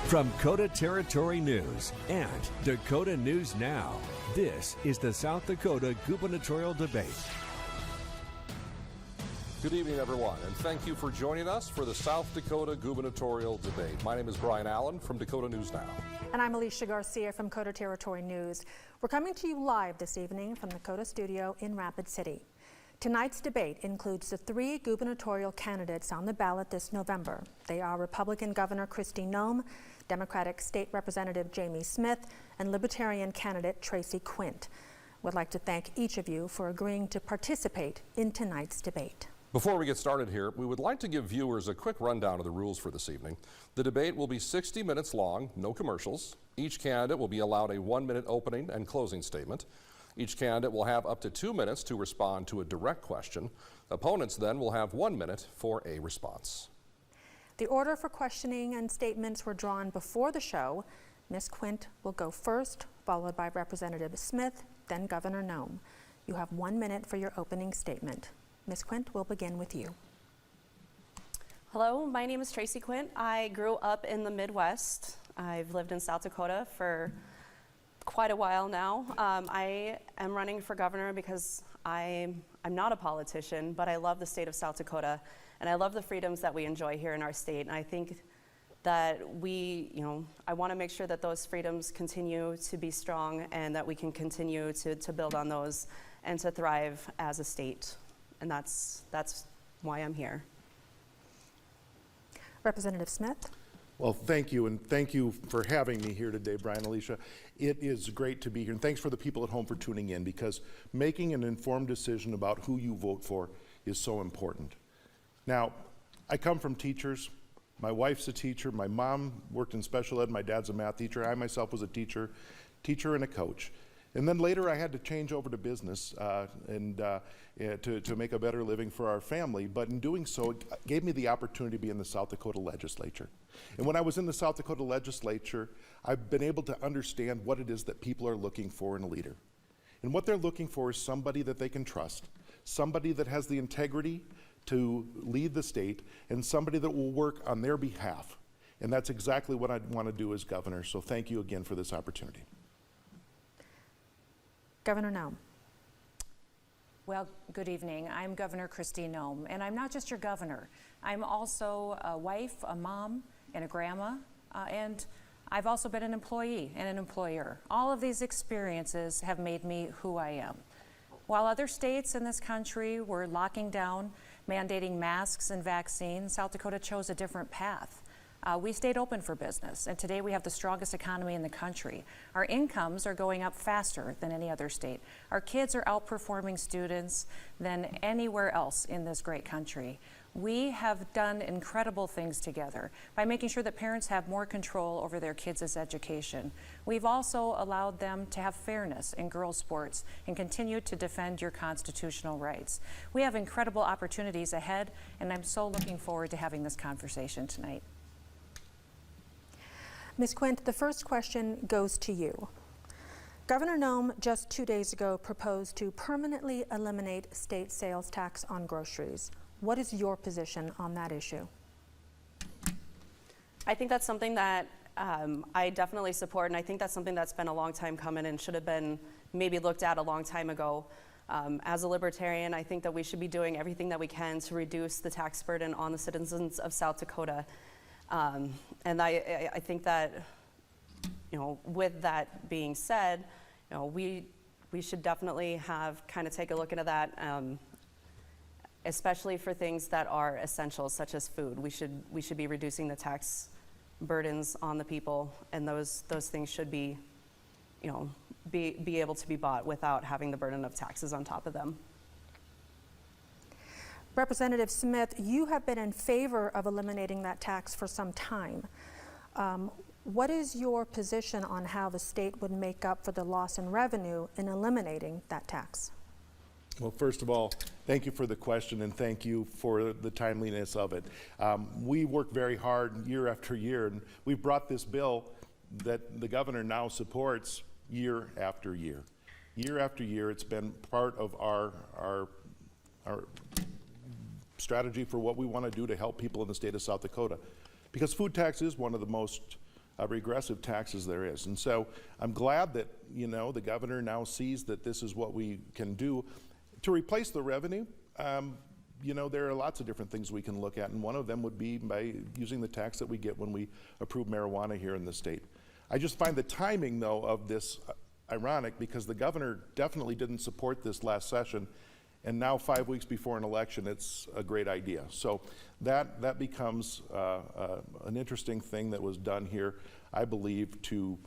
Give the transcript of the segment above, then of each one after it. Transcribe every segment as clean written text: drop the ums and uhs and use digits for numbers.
From Dakota Territory News and Dakota News Now, this is the South Dakota Gubernatorial Debate. Good evening, everyone, and thank you for joining us for the South Dakota Gubernatorial Debate. My name is Brian Allen from Dakota News Now. And I'm Alicia Garcia from Dakota Territory News. We're coming to you live this evening from the Dakota studio in Rapid City. Tonight's debate includes the three gubernatorial candidates on the ballot this November. They are Republican Governor Kristi Noem, Democratic State Representative Jamie Smith, and Libertarian candidate Tracy Quint. We'd like to thank each of you for agreeing to participate in tonight's debate. Before we get started here, we would like to give viewers a quick rundown of the rules for this evening. The debate will be 60 minutes long, no commercials. Each candidate will be allowed a 1-minute opening and closing statement. Each candidate will have up to 2 minutes to respond to a direct question. Opponents then will have 1 minute for a response. The order for questioning and statements were drawn before the show. Ms. Quint will go first, followed by Representative Smith, then Governor Noem. You have 1 minute for your opening statement. Ms. Quint, we'll begin with you. Hello, my name is Tracy Quinn. I grew up in the Midwest. I've lived in South Dakota for quite a while now. I am running for governor because I'm not a politician, but I love the state of South Dakota, and I love the freedoms that we enjoy here in our state. And I think that I want to make sure that those freedoms continue to be strong and that we can continue to build on those and to thrive as a state. And that's why I'm here. Representative Smith. Well, thank you, and thank you for having me here today, Brian, Alicia. It is great to be here, and thanks for the people at home for tuning in, because making an informed decision about who you vote for is so important. Now, I come from teachers. My wife's a teacher. My mom worked in special ed. My dad's a math teacher. I myself was a teacher and a coach. And then later I had to change over to business to make a better living for our family. But in doing so, it gave me the opportunity to be in the South Dakota legislature. And when I was in the South Dakota legislature, I've been able to understand what it is that people are looking for in a leader. And what they're looking for is somebody that they can trust, somebody that has the integrity to lead the state, and somebody that will work on their behalf. And that's exactly what I want to do as governor. So thank you again for this opportunity. Governor Noem. Well, good evening. I'm Governor Kristi Noem, and I'm not just your governor. I'm also a wife, a mom, and a grandma, and I've also been an employee and an employer. All of these experiences have made me who I am. While other states in this country were locking down, mandating masks and vaccines, South Dakota chose a different path. We stayed open for business, and today we have the strongest economy in the country. Our incomes are going up faster than any other state. Our kids are outperforming students than anywhere else in this great country. We have done incredible things together by making sure that parents have more control over their kids' education. We've also allowed them to have fairness in girls' sports and continue to defend your constitutional rights. We have incredible opportunities ahead, and I'm so looking forward to having this conversation tonight. Ms. Quint, the first question goes to you. Governor Noem just 2 days ago proposed to permanently eliminate state sales tax on groceries. What is your position on that issue? I think that's something that I definitely support, and I think that's something that's been a long time coming and should have been maybe looked at a long time ago. As a libertarian, I think that we should be doing everything that we can to reduce the tax burden on the citizens of South Dakota. And I think that, with that being said, we should definitely take a look into that, especially for things that are essential, such as food. We should be reducing the tax burdens on the people, and those things should be able to be bought without having the burden of taxes on top of them. Representative Smith, you have been in favor of eliminating that tax for some time. What is your position on how the state would make up for the loss in revenue in eliminating that tax? Well, first of all, thank you for the question, and thank you for the timeliness of it. We work very hard year after year, and we've brought this bill that the governor now supports year after year. Year after year, it's been part of our strategy for what we want to do to help people in the state of South Dakota. Because food tax is one of the most regressive taxes there is. And so I'm glad that, you know, the governor now sees that this is what we can do. To replace the revenue, you know, there are lots of different things we can look at, and one of them would be by using the tax that we get when we approve marijuana here in the state. I just find the timing, though, of this ironic, because the governor definitely didn't support this last session, and now 5 weeks before an election, it's a great idea. So that becomes an interesting thing that was done here, I believe, to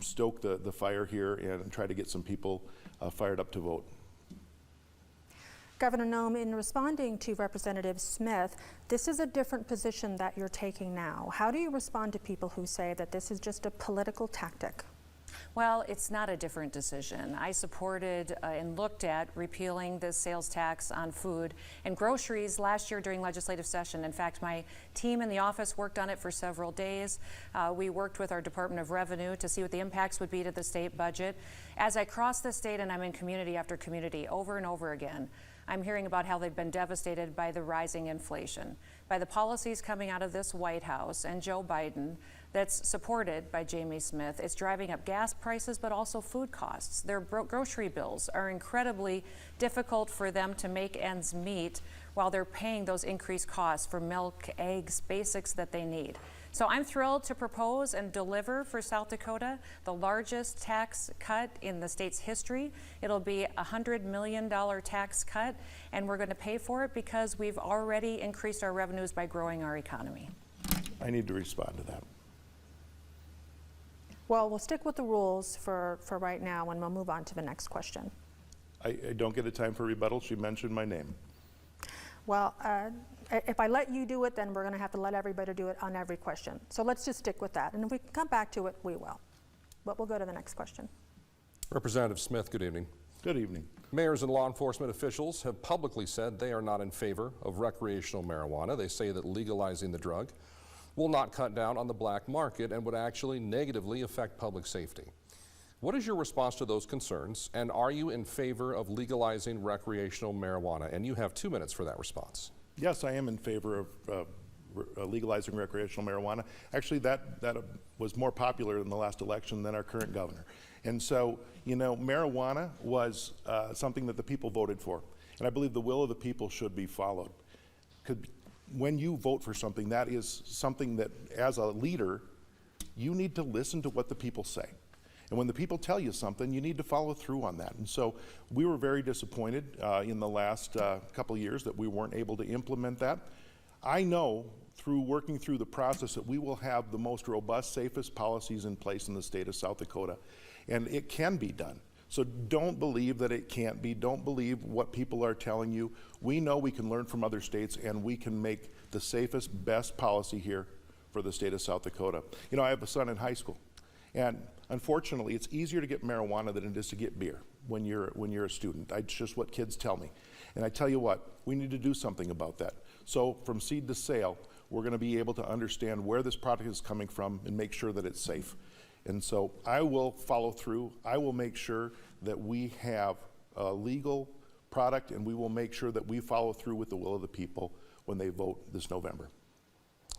stoke the fire here and try to get some people fired up to vote. Governor Noem, in responding to Representative Smith, this is a different position that you're taking now. How do you respond to people who say that this is just a political tactic? Well, it's not a different decision. I supported and looked at repealing the sales tax on food and groceries last year during legislative session. In fact, my team in the office worked on it for several days. We worked with our Department of Revenue to see what the impacts would be to the state budget. As I cross the state and I'm in community after community over and over again, I'm hearing about how they've been devastated by the rising inflation, by the policies coming out of this White House and Joe Biden that's supported by Jamie Smith. It's driving up gas prices, but also food costs. Their grocery bills are incredibly difficult for them to make ends meet while they're paying those increased costs for milk, eggs, basics that they need. So I'm thrilled to propose and deliver for South Dakota the largest tax cut in the state's history. It'll be a $100 million tax cut, and we're going to pay for it because we've already increased our revenues by growing our economy. I need to respond to that. Well, we'll stick with the rules for right now, and we'll move on to the next question. I don't get a time for rebuttal. She mentioned my name. Well, if I let you do it, then we're going to have to let everybody do it on every question. So let's just stick with that. And if we can come back to it, we will. But we'll go to the next question. Representative Smith, good evening. Good evening. Mayors and law enforcement officials have publicly said they are not in favor of recreational marijuana. They say that legalizing the drug will not cut down on the black market and would actually negatively affect public safety. What is your response to those concerns, and are you in favor of legalizing recreational marijuana? And you have 2 minutes for that response. Yes, I am in favor of legalizing recreational marijuana. Actually, that was more popular in the last election than our current governor. And so, you know, marijuana was something that the people voted for. And I believe the will of the people should be followed. When you vote for something, that is something that, as a leader, you need to listen to what the people say. And when the people tell you something, you need to follow through on that. And so we were very disappointed in the last couple of years that we weren't able to implement that. I know through working through the process that we will have the most robust, safest policies in place in the state of South Dakota. And it can be done. So don't believe that it can't be. Don't believe what people are telling you. We know we can learn from other states, and we can make the safest, best policy here for the state of South Dakota. You know, I have a son in high school, and unfortunately, it's easier to get marijuana than it is to get beer when you're a student. It's just what kids tell me. And I tell you what, we need to do something about that. So from seed to sale, we're going to be able to understand where this product is coming from and make sure that it's safe. And so I will follow through. I will make sure that we have a legal product, and we will make sure that we follow through with the will of the people when they vote this November.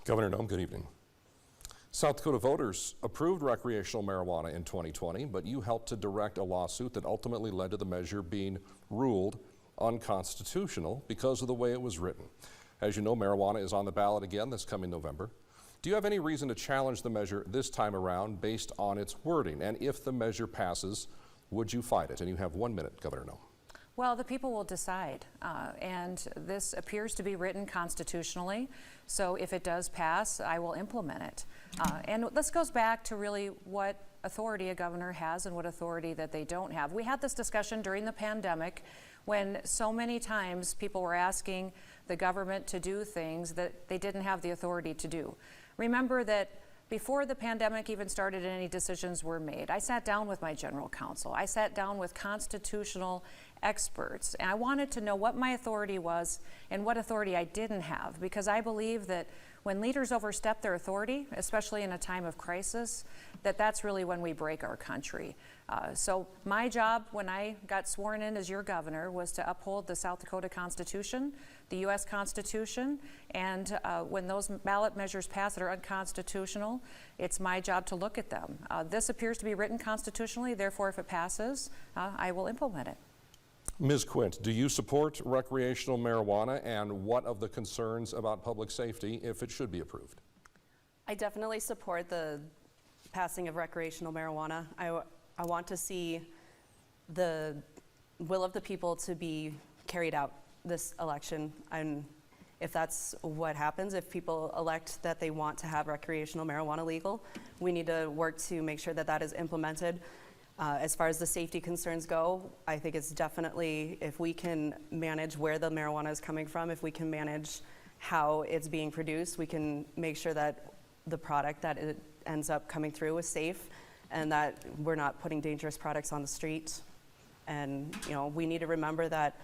Governor Noem, good evening. South Dakota voters approved recreational marijuana in 2020, but you helped to direct a lawsuit that ultimately led to the measure being ruled unconstitutional because of the way it was written. As you know, marijuana is on the ballot again this coming November. Do you have any reason to challenge the measure this time around based on its wording? And if the measure passes, would you fight it? And you have 1 minute, Governor Noem. Well, the people will decide, and this appears to be written constitutionally, so if it does pass, I will implement it. And this goes back to really what authority a governor has and what authority that they don't have. We had this discussion during the pandemic when so many times people were asking the government to do things that they didn't have the authority to do. Remember that before the pandemic even started and any decisions were made, I sat down with my general counsel. I sat down with constitutional experts, and I wanted to know what my authority was and what authority I didn't have, because I believe that when leaders overstep their authority, especially in a time of crisis, that's really when we break our country. So my job when I got sworn in as your governor was to uphold the South Dakota Constitution, the U.S. Constitution, and when those ballot measures pass that are unconstitutional, it's my job to look at them. This appears to be written constitutionally, therefore if it passes, I will implement it. Ms. Quint, do you support recreational marijuana, and what of the concerns about public safety if it should be approved? I definitely support the passing of recreational marijuana. I want to see the will of the people to be carried out this election. And if that's what happens, if people elect that they want to have recreational marijuana legal, we need to work to make sure that that is implemented. As far as the safety concerns go, I think it's definitely, if we can manage where the marijuana is coming from, if we can manage how it's being produced, we can make sure that the product that it ends up coming through is safe and that we're not putting dangerous products on the street. And we need to remember that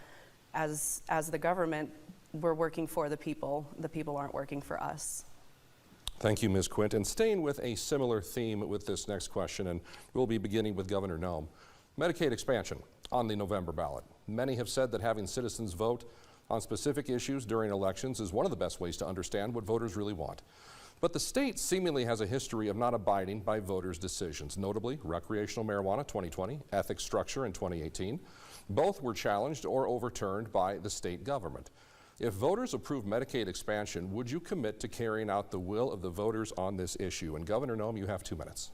as the government, we're working for the people aren't working for us. Thank you, Ms. Quint. And staying with a similar theme with this next question, and we'll be beginning with Governor Noem. Medicaid expansion on the November ballot. Many have said that having citizens vote on specific issues during elections is one of the best ways to understand what voters really want. But the state seemingly has a history of not abiding by voters' decisions, notably recreational marijuana 2020, ethics structure in 2018. Both were challenged or overturned by the state government. If voters approve Medicaid expansion, would you commit to carrying out the will of the voters on this issue? And Governor Noem, you have 2 minutes.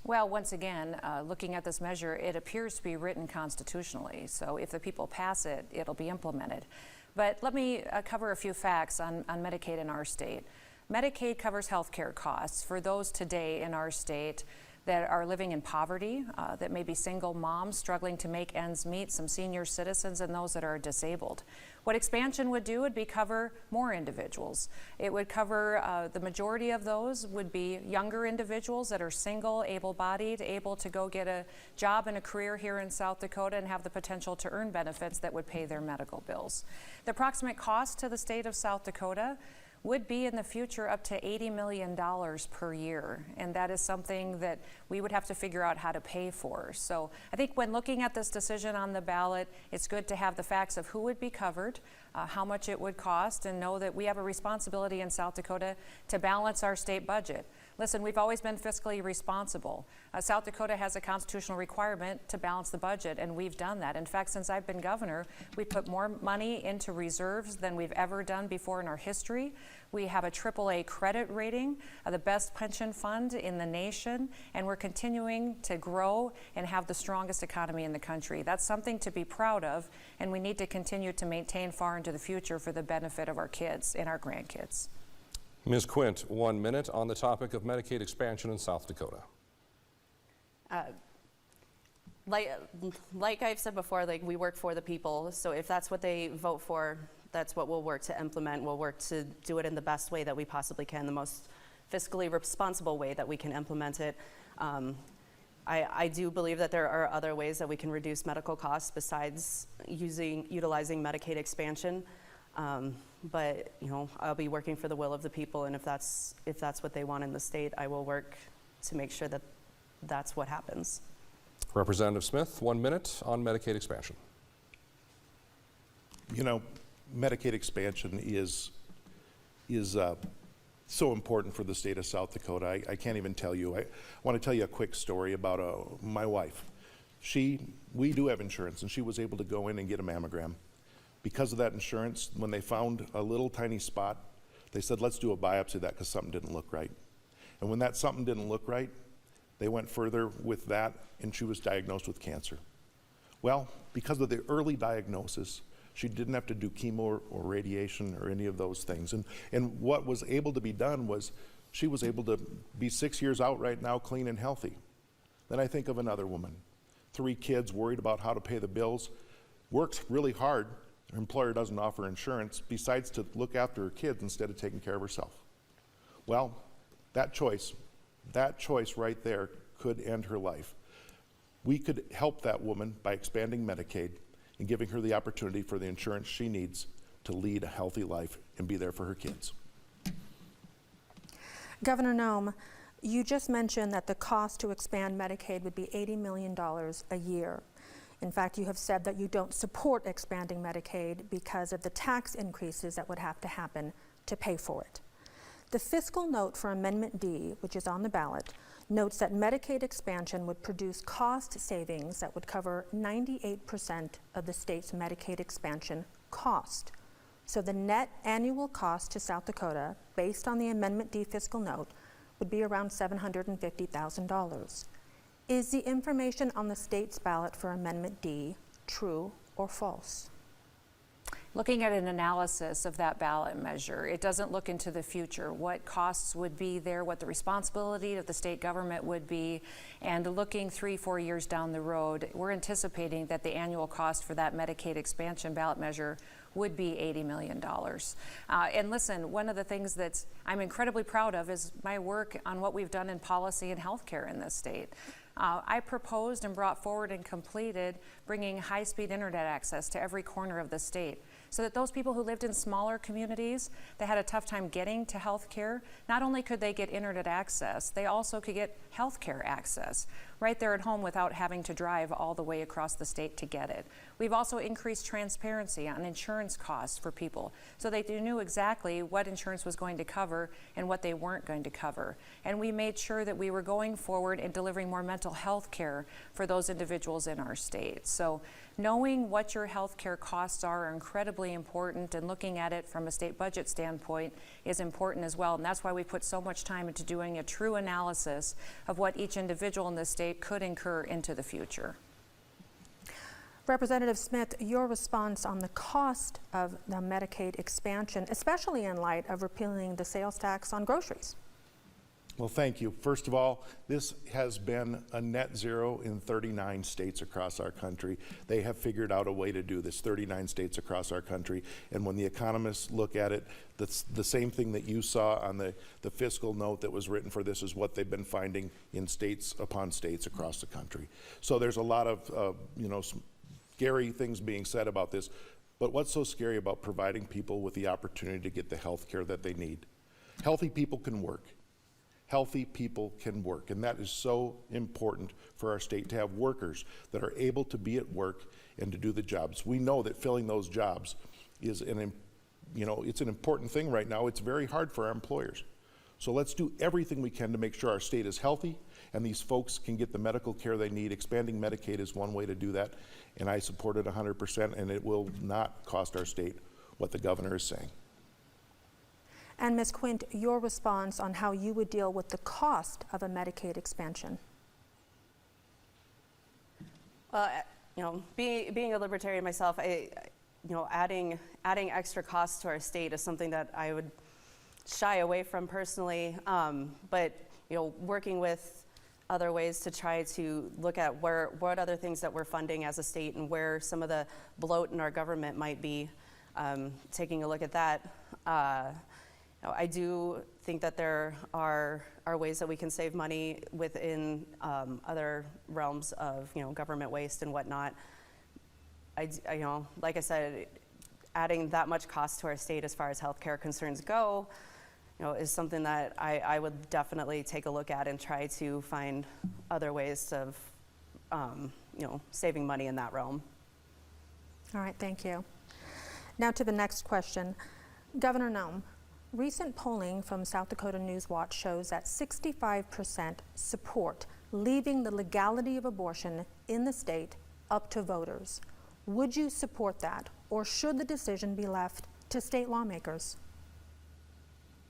Well, once again, looking at this measure, it appears to be written constitutionally. So if the people pass it, it'll be implemented. But let me cover a few facts on Medicaid in our state. Medicaid covers health care costs for those today in our state that are living in poverty, that may be single moms struggling to make ends meet, some senior citizens, and those that are disabled. What expansion would do would be cover more individuals. It would cover, the majority of those would be younger individuals that are single, able-bodied, able to go get a job and a career here in South Dakota and have the potential to earn benefits that would pay their medical bills. The approximate cost to the state of South Dakota would be in the future up to $80 million per year. And that is something that we would have to figure out how to pay for. So I think when looking at this decision on the ballot, it's good to have the facts of who would be covered, how much it would cost, and know that we have a responsibility in South Dakota to balance our state budget. Listen, we've always been fiscally responsible. South Dakota has a constitutional requirement to balance the budget, and we've done that. In fact, since I've been governor, we put more money into reserves than we've ever done before in our history. We have a AAA credit rating, the best pension fund in the nation, and we're continuing to grow and have the strongest economy in the country. That's something to be proud of, and we need to continue to maintain far into the future for the benefit of our kids and our grandkids. Ms. Quint, 1 minute on the topic of Medicaid expansion in South Dakota. Like I've said before, we work for the people. So if that's what they vote for, that's what we'll work to implement. We'll work to do it in the best way that we possibly can, the most fiscally responsible way that we can implement it. I do believe that there are other ways that we can reduce medical costs besides utilizing Medicaid expansion. But I'll be working for the will of the people, and if that's what they want in the state, I will work to make sure that that's what happens. Representative Smith, 1 minute on Medicaid expansion. Medicaid expansion is so important for the state of South Dakota. I can't even tell you. I want to tell you a quick story about my wife. We do have insurance, and she was able to go in and get a mammogram. Because of that insurance, when they found a little tiny spot, they said, let's do a biopsy of that because something didn't look right. And when that something didn't look right, they went further with that, and she was diagnosed with cancer. Well, because of the early diagnosis, she didn't have to do chemo or radiation or any of those things. And what was able to be done was she was able to be 6 years out right now, clean and healthy. Then I think of another woman, 3 kids, worried about how to pay the bills, works really hard. Her employer doesn't offer insurance, besides to look after her kids instead of taking care of herself. Well, that choice right there could end her life. We could help that woman by expanding Medicaid and giving her the opportunity for the insurance she needs to lead a healthy life and be there for her kids. Governor Noem, you just mentioned that the cost to expand Medicaid would be $80 million a year. In fact, you have said that you don't support expanding Medicaid because of the tax increases that would have to happen to pay for it. The fiscal note for Amendment D, which is on the ballot, notes that Medicaid expansion would produce cost savings that would cover 98% of the state's Medicaid expansion cost. So the net annual cost to South Dakota, based on the Amendment D fiscal note, would be around $750,000. Is the information on the state's ballot for Amendment D true or false? Looking at an analysis of that ballot measure, it doesn't look into the future, what costs would be there, what the responsibility of the state government would be, and looking 3-4 years down the road, we're anticipating that the annual cost for that Medicaid expansion ballot measure would be $80 million. And listen, one of the things that I'm incredibly proud of is my work on what we've done in policy and healthcare in this state. I proposed and brought forward and completed bringing high-speed internet access to every corner of the state, so that those people who lived in smaller communities that had a tough time getting to health care, not only could they get internet access, they also could get health care access right there at home without having to drive all the way across the state to get it. We've also increased transparency on insurance costs for people, so they knew exactly what insurance was going to cover and what they weren't going to cover. And we made sure that we were going forward and delivering more mental health care for those individuals in our state. So knowing what your health care costs are incredibly important, and looking at it from a state budget standpoint is important as well. And that's why we put so much time into doing a true analysis of what each individual in the state could incur into the future. Representative Smith, your response on the cost of the Medicaid expansion, especially in light of repealing the sales tax on groceries. Well, thank you. First of all, this has been a net zero in 39 states across our country. They have figured out a way to do this, 39 states across our country. And when the economists look at it, that's the same thing that you saw on the fiscal note that was written for this is what they've been finding in states upon states across the country. So there's a lot of, scary things being said about this. But what's so scary about providing people with the opportunity to get the health care that they need? Healthy people can work. Healthy people can work, and that is so important for our state to have workers that are able to be at work and to do the jobs. We know that filling those jobs is it's an important thing right now. It's very hard for our employers. So let's do everything we can to make sure our state is healthy and these folks can get the medical care they need. Expanding Medicaid is one way to do that, and I support it 100%, and it will not cost our state what the governor is saying. And Ms. Quint, your response on how you would deal with the cost of a Medicaid expansion. Well, being a libertarian myself, adding extra costs to our state is something that I would shy away from personally. But working with other ways to try to look at what other things that we're funding as a state and where some of the bloat in our government might be, taking a look at that. I do think that there are ways that we can save money within other realms of government waste and whatnot. Like I said, adding that much cost to our state as far as healthcare concerns go, is something that I would definitely take a look at and try to find other ways of saving money in that realm. All right, thank you. Now to the next question. Governor Noem, recent polling from South Dakota News Watch shows that 65% support leaving the legality of abortion in the state up to voters. Would you support that, or should the decision be left to state lawmakers?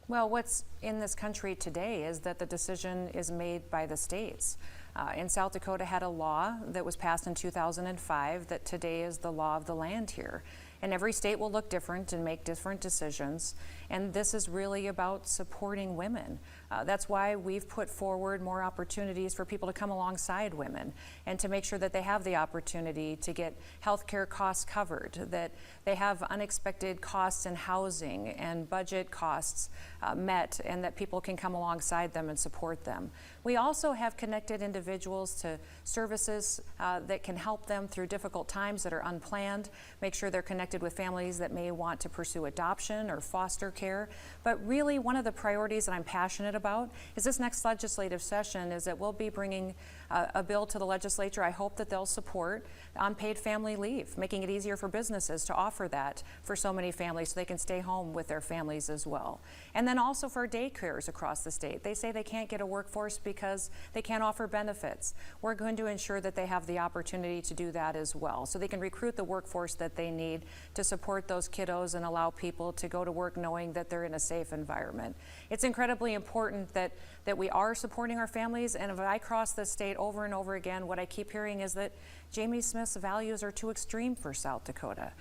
Well, what's in this country today is that the decision is made by the states. And South Dakota had a law that was passed in 2005 that today is the law of the land here. And every state will look different and make different decisions. And this is really about supporting women. That's why we've put forward more opportunities for people to come alongside women and to make sure that they have the opportunity to get health care costs covered, that they have unexpected costs in housing and budget costs met, and that people can come alongside them and support them. We also have connected individuals to services that can help them through difficult times that are unplanned, make sure they're connected connected with families that may want to pursue adoption or foster care. But really, one of the priorities that I'm passionate about is this next legislative session is that we'll be bringing a bill to the legislature I hope that they'll support on paid family leave, making it easier for businesses to offer that for so many families so they can stay home with their families as well. And then also for daycares across the state. They say they can't get a workforce because they can't offer benefits. We're going to ensure that they have the opportunity to do that as well, so they can recruit the workforce that they need to support those kiddos and allow people to go to work knowing that they're in a safe environment. It's incredibly important that we are supporting our families, and if I cross the state over and over again, what I keep hearing is that Jamie Smith's values are too extreme for South Dakota.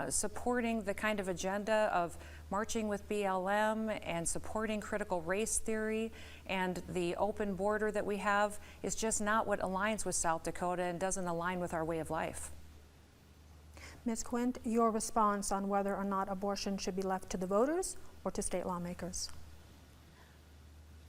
Supporting the kind of agenda of marching with BLM and supporting critical race theory and the open border that we have is just not what aligns with South Dakota and doesn't align with our way of life. Ms. Quint, your response on whether or not abortion should be left to the voters or to state lawmakers?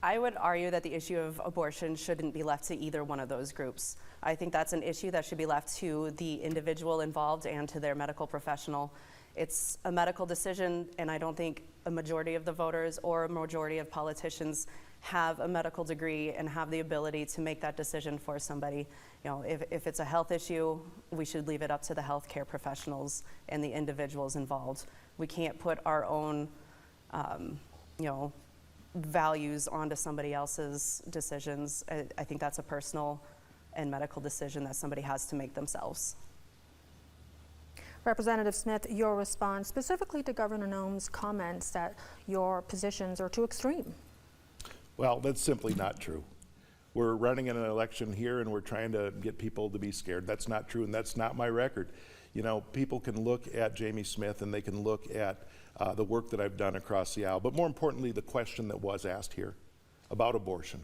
I would argue that the issue of abortion shouldn't be left to either one of those groups. I think that's an issue that should be left to the individual involved and to their medical professional. It's a medical decision, and I don't think a majority of the voters or a majority of politicians have a medical degree and have the ability to make that decision for somebody. You know, if it's a health issue, we should leave it up to the healthcare professionals and the individuals involved. We can't put our own, values onto somebody else's decisions. I think that's a personal and medical decision that somebody has to make themselves. Representative Smith, your response specifically to Governor Noem's comments that your positions are too extreme. Well, that's simply not true. We're running an election here and we're trying to get people to be scared. That's not true, and that's not my record. You know, people can look at Jamie Smith and they can look at the work that I've done across the aisle, but more importantly, the question that was asked here about abortion.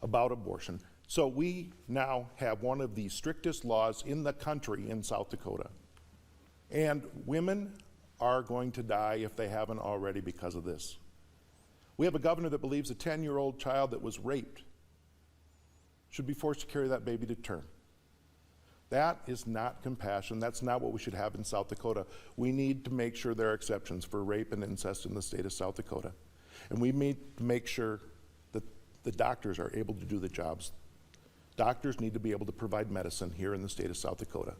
About abortion. So we now have one of the strictest laws in the country in South Dakota. And women are going to die if they haven't already because of this. We have a governor that believes a 10-year-old child that was raped should be forced to carry that baby to term. That is not compassion. That's not what we should have in South Dakota. We need to make sure there are exceptions for rape and incest in the state of South Dakota. And we need to make sure that the doctors are able to do the jobs. Doctors need to be able to provide medicine here in the state of South Dakota.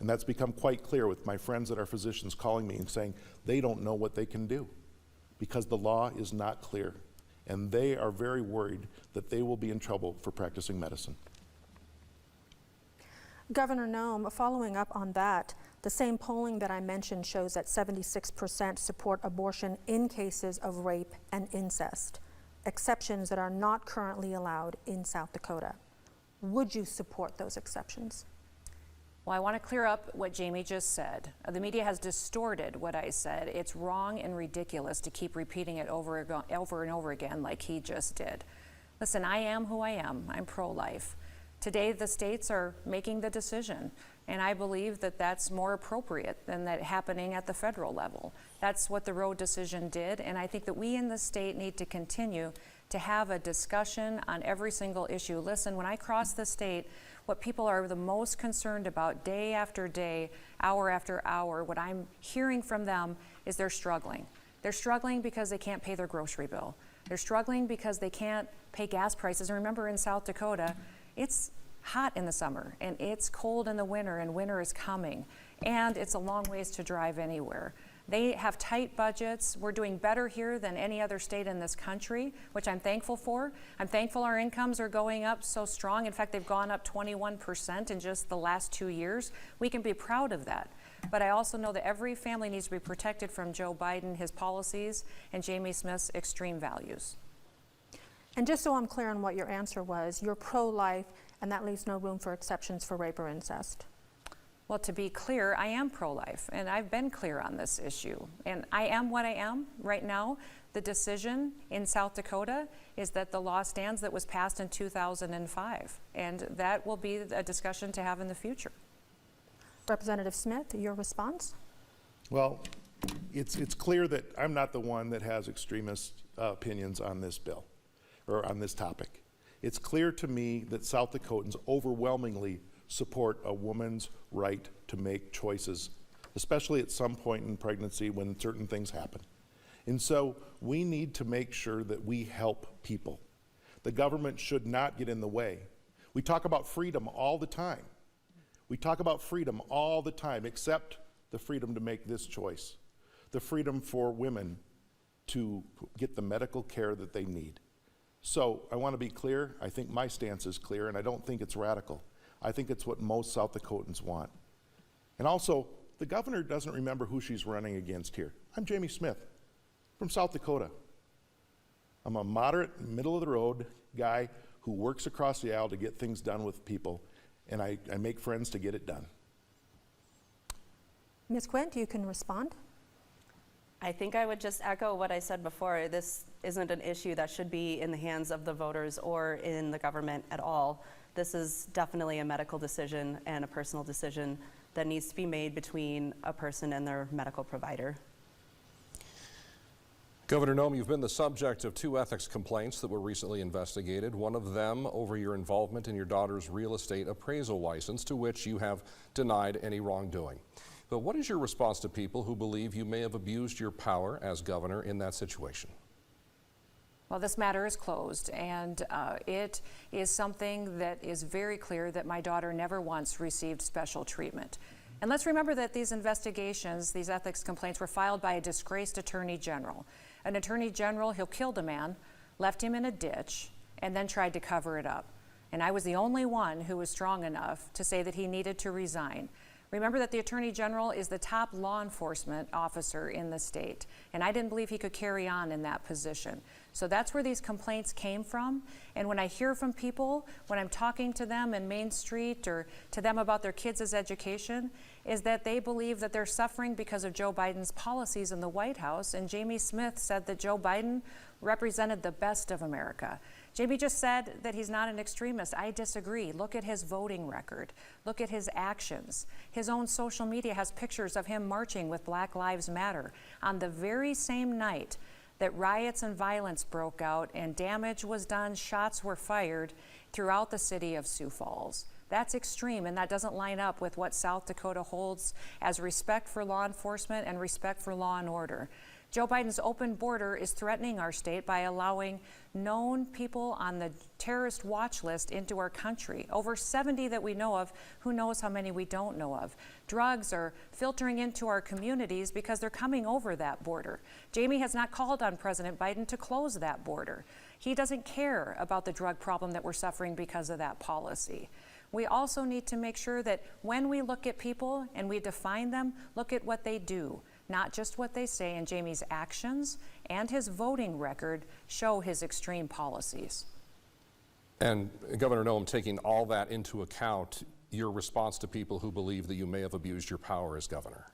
And that's become quite clear with my friends that are physicians calling me and saying they don't know what they can do because the law is not clear. And they are very worried that they will be in trouble for practicing medicine. Governor Noem, following up on that, the same polling that I mentioned shows that 76% support abortion in cases of rape and incest, exceptions that are not currently allowed in South Dakota. Would you support those exceptions? Well, I want to clear up what Jamie just said. The media has distorted what I said. It's wrong and ridiculous to keep repeating it over and over again like he just did. Listen, I am who I am. I'm pro-life. Today, the states are making the decision, and I believe that that's more appropriate than that happening at the federal level. That's what the Roe decision did, and I think that we in the state need to continue to have a discussion on every single issue. Listen, when I cross the state, what people are the most concerned about day after day, hour after hour, what I'm hearing from them is they're struggling. They're struggling because they can't pay their grocery bill. They're struggling because they can't pay gas prices. And remember, in South Dakota, it's hot in the summer and it's cold in the winter, and winter is coming, and it's a long ways to drive anywhere. They have tight budgets. We're doing better here than any other state in this country, which I'm thankful for. I'm thankful our incomes are going up so strong. In fact, they've gone up 21% in just the last 2 years. We can be proud of that. But I also know that every family needs to be protected from Joe Biden, his policies, and Jamie Smith's extreme values. And just so I'm clear on what your answer was, you're pro-life, and that leaves no room for exceptions for rape or incest. Well, to be clear, I am pro-life, and I've been clear on this issue. And I am what I am right now. The decision in South Dakota is that the law stands that was passed in 2005, and that will be a discussion to have in the future. Representative Smith, your response? Well, it's clear that I'm not the one that has extremist opinions on this bill or on this topic. It's clear to me that South Dakotans overwhelmingly support a woman's right to make choices especially at some point in pregnancy when certain things happen. And so we need to make sure that we help people. The government should not get in the way. We talk about freedom all the time. We talk about freedom all the time, except the freedom to make this choice, the freedom for women to get the medical care that they need. So I want to be clear. I think my stance is clear, and I don't think it's radical. I think it's what most South Dakotans want. And also, the governor doesn't remember who she's running against here. I'm Jamie Smith from South Dakota. I'm a moderate, middle-of-the-road guy who works across the aisle to get things done with people, and I make friends to get it done. Ms. Quint, you can respond. I think I would just echo what I said before. This isn't an issue that should be in the hands of the voters or in the government at all. This is definitely a medical decision and a personal decision that needs to be made between a person and their medical provider. Governor Noem, you've been the subject of 2 ethics complaints that were recently investigated, one of them over your involvement in your daughter's real estate appraisal license, to which you have denied any wrongdoing. But what is your response to people who believe you may have abused your power as governor in that situation? Well, this matter is closed, and it is something that is very clear that my daughter never once received special treatment. And let's remember that these investigations, these ethics complaints, were filed by a disgraced attorney general. An attorney general who killed a man, left him in a ditch, and then tried to cover it up. And I was the only one who was strong enough to say that he needed to resign. Remember that the Attorney General is the top law enforcement officer in the state, and I didn't believe he could carry on in that position. So that's where these complaints came from. And when I hear from people, when I'm talking to them in Main Street or to them about their kids' education, is that they believe that they're suffering because of Joe Biden's policies in the White House. And Jamie Smith said that Joe Biden represented the best of America. Jamie just said that he's not an extremist. I disagree. Look at his voting record. Look at his actions. His own social media has pictures of him marching with Black Lives Matter on the very same night that riots and violence broke out and damage was done, shots were fired throughout the city of Sioux Falls. That's extreme, and that doesn't line up with what South Dakota holds as respect for law enforcement and respect for law and order. Joe Biden's open border is threatening our state by allowing known people on the terrorist watch list into our country. Over 70 that we know of, who knows how many we don't know of. Drugs are filtering into our communities because they're coming over that border. Jamie has not called on President Biden to close that border. He doesn't care about the drug problem that we're suffering because of that policy. We also need to make sure that when we look at people and we define them, look at what they do, not just what they say, and Jamie's actions and his voting record show his extreme policies. And Governor Noem, taking all that into account, your response to people who believe that you may have abused your power as governor?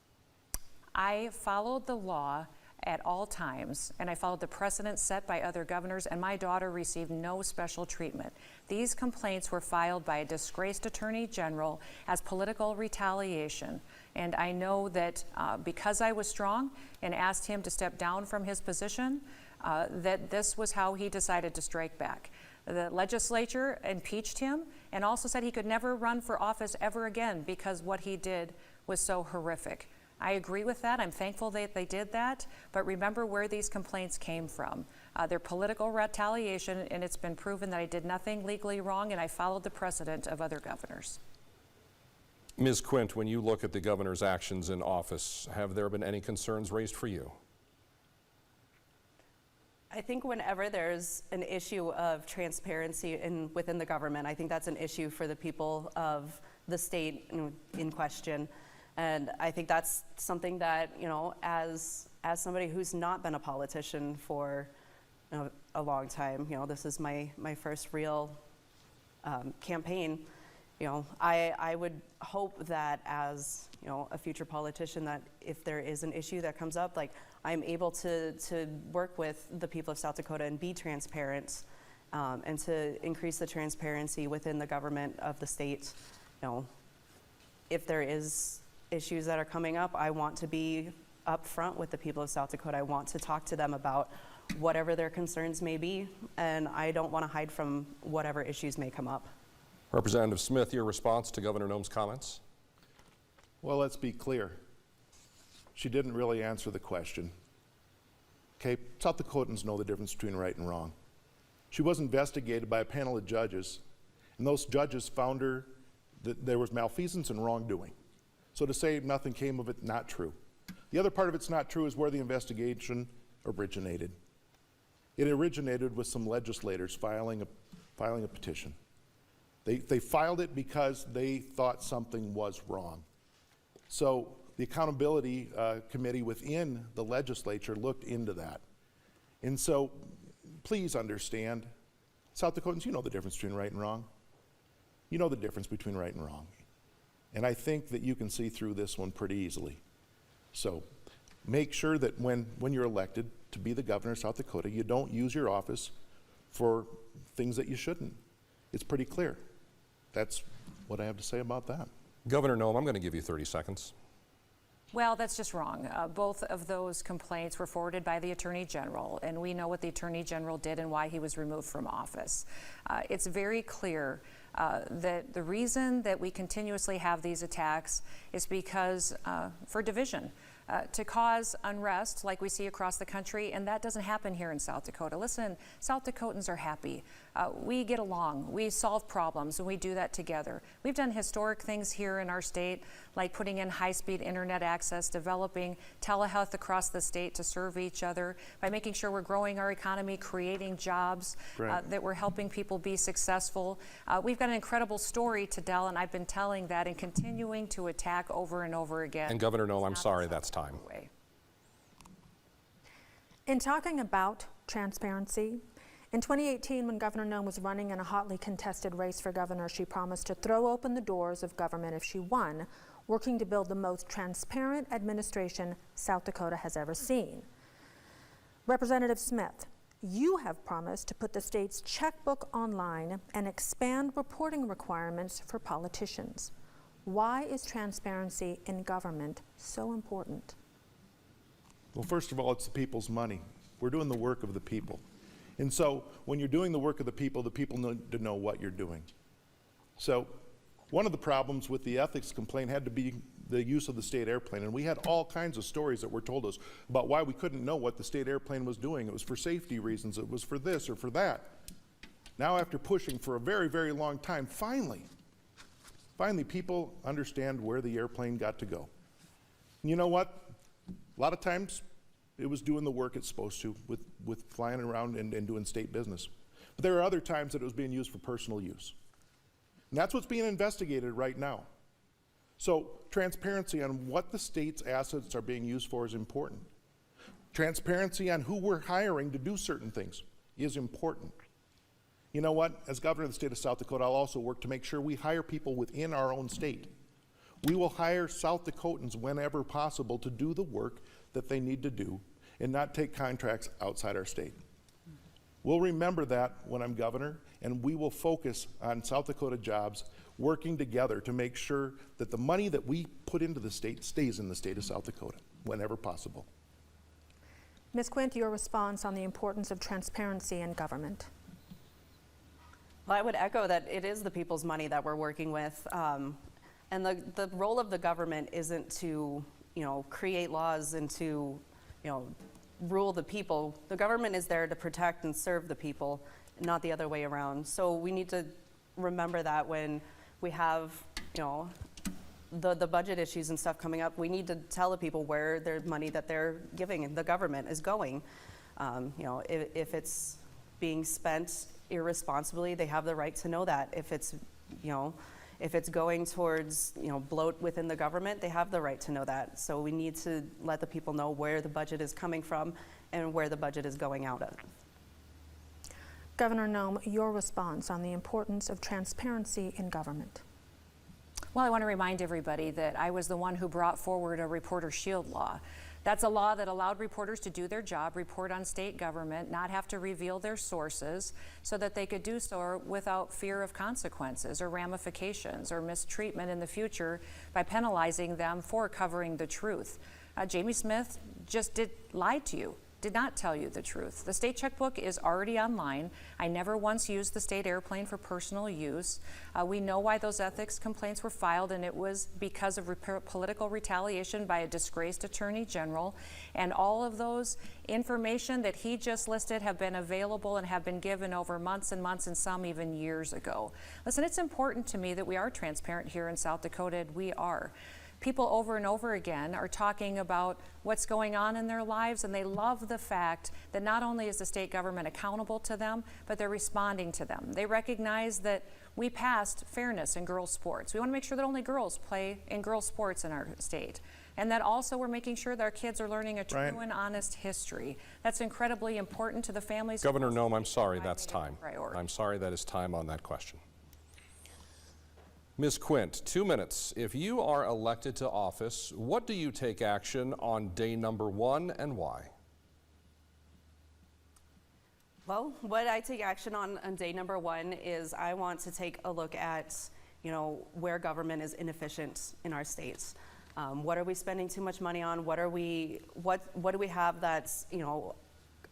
I followed the law at all times, and I followed the precedent set by other governors, and my daughter received no special treatment. These complaints were filed by a disgraced attorney general as political retaliation. And I know that because I was strong and asked him to step down from his position, that this was how he decided to strike back. The legislature impeached him and also said he could never run for office ever again because what he did was so horrific. I agree with that. I'm thankful that they did that. But remember where these complaints came from. They're political retaliation, and it's been proven that I did nothing legally wrong, and I followed the precedent of other governors. Ms. Quint, when you look at the governor's actions in office, have there been any concerns raised for you? I think whenever there's an issue of transparency within the government, I think that's an issue for the people of the state in question. And I think that's something that, you know, as somebody who's not been a politician for a long time, you know, this is my first real campaign. You know, I would hope that as, you know, a future politician, that if there is an issue that comes up, like, I'm able to work with the people of South Dakota and be transparent, and to increase the transparency within the government of the state. You know, if there is issues that are coming up, I want to be upfront with the people of South Dakota. I want to talk to them about whatever their concerns may be, and I don't want to hide from whatever issues may come up. Representative Smith, your response to Governor Noem's comments? Well, let's be clear. she didn't really answer the question. Okay, South Dakotans know the difference between right and wrong. She was investigated by a panel of judges, and those judges found her that there was malfeasance and wrongdoing. So to say nothing came of it, not true. The other part of it's not true is where the investigation originated. It originated with some legislators filing a petition. They filed it because they thought something was wrong. So the accountability committee within the legislature looked into that. And so please understand, South Dakotans, you know the difference between right and wrong. You know the difference between right and wrong. And I think that you can see through this one pretty easily. So make sure that when you're elected to be the governor of South Dakota, you don't use your office for things that you shouldn't. It's pretty clear. That's what I have to say about that. Governor Noem, I'm going to give you 30 seconds. Well, that's just wrong. Both of those complaints were forwarded by the Attorney General, and we know what the Attorney General did and why he was removed from office. It's very clear that the reason that we continuously have these attacks is because for division, to cause unrest like we see across the country, and that doesn't happen here in South Dakota. Listen, South Dakotans are happy. We get along, we solve problems, and we do that together. We've done historic things here in our state, like putting in high-speed internet access, developing telehealth across the state to serve each other, by making sure we're growing our economy, creating jobs, that we're helping people be successful. We've got an incredible story to tell, and I've been telling that and continuing to attack over and over again. And Governor Noem, I'm sorry, that's time. In talking about transparency, in 2018, when Governor Noem was running in a hotly contested race for governor, she promised to throw open the doors of government if she won, working to build the most transparent administration South Dakota has ever seen. Representative Smith, you have promised to put the state's checkbook online and expand reporting requirements for politicians. Why is transparency in government so important? Well, first of all, it's the people's money. We're doing the work of the people. And so when you're doing the work of the people need to know what you're doing. So one of the problems with the ethics complaint had to be the use of the state airplane. And we had all kinds of stories that were told us about why we couldn't know what the state airplane was doing. It was for safety reasons, it was for this or for that. Now, after pushing for a very, very long time, finally people understand where the airplane got to go. And you know what? A lot of times it was doing the work it's supposed to with flying around and doing state business. But there are other times that it was being used for personal use. And that's what's being investigated right now. So transparency on what the state's assets are being used for is important. Transparency on who we're hiring to do certain things is important. You know what? As governor of the state of South Dakota, I'll also work to make sure we hire people within our own state. We will hire South Dakotans whenever possible to do the work that they need to do and not take contracts outside our state. We'll remember that when I'm governor, and we will focus on South Dakota jobs, working together to make sure that the money that we put into the state stays in the state of South Dakota whenever possible. Ms. Quint, your response on the importance of transparency in government. Well, I would echo that it is the people's money that we're working with. And the role of the government isn't to, create laws and to, rule the people. The government is there to protect and serve the people, not the other way around. So we need to remember that when we have, the budget issues and stuff coming up, we need to tell the people where their money that they're giving the government is going. If it's being spent irresponsibly, they have the right to know that. If it's going towards, bloat within the government, they have the right to know that. So we need to let the people know where the budget is coming from and where the budget is going out of. Governor Noem, your response on the importance of transparency in government. Well, I want to remind everybody that I was the one who brought forward a reporter shield law. That's a law that allowed reporters to do their job, report on state government, not have to reveal their sources, so that they could do so without fear of consequences or ramifications or mistreatment in the future by penalizing them for covering the truth. Jamie Smith just lied to you. did not tell you the truth. The state checkbook is already online. I never once used the state airplane for personal use. We know why those ethics complaints were filed, and it was because of political retaliation by a disgraced attorney general. And all of those information that he just listed have been available and have been given over months and months, and some even years ago. Listen, it's important to me that we are transparent here in South Dakota, and we are. People over and over again are talking about what's going on in their lives, and they love the fact that not only is the state government accountable to them, but they're responding to them. They recognize that we passed fairness in girls' sports. We want to make sure that only girls play in girls' sports in our state. And that also we're making sure that our kids are learning a true and honest history. That's incredibly important to the families. Governor Noem, I'm sorry, that's time. I'm sorry, that is time on that question. Ms. Quint, 2 minutes. If you are elected to office, what do you take action on day number 1 and why? Well, what I take action on day number 1 is I want to take a look at, where government is inefficient in our states. What are we spending too much money on? What do we have that's,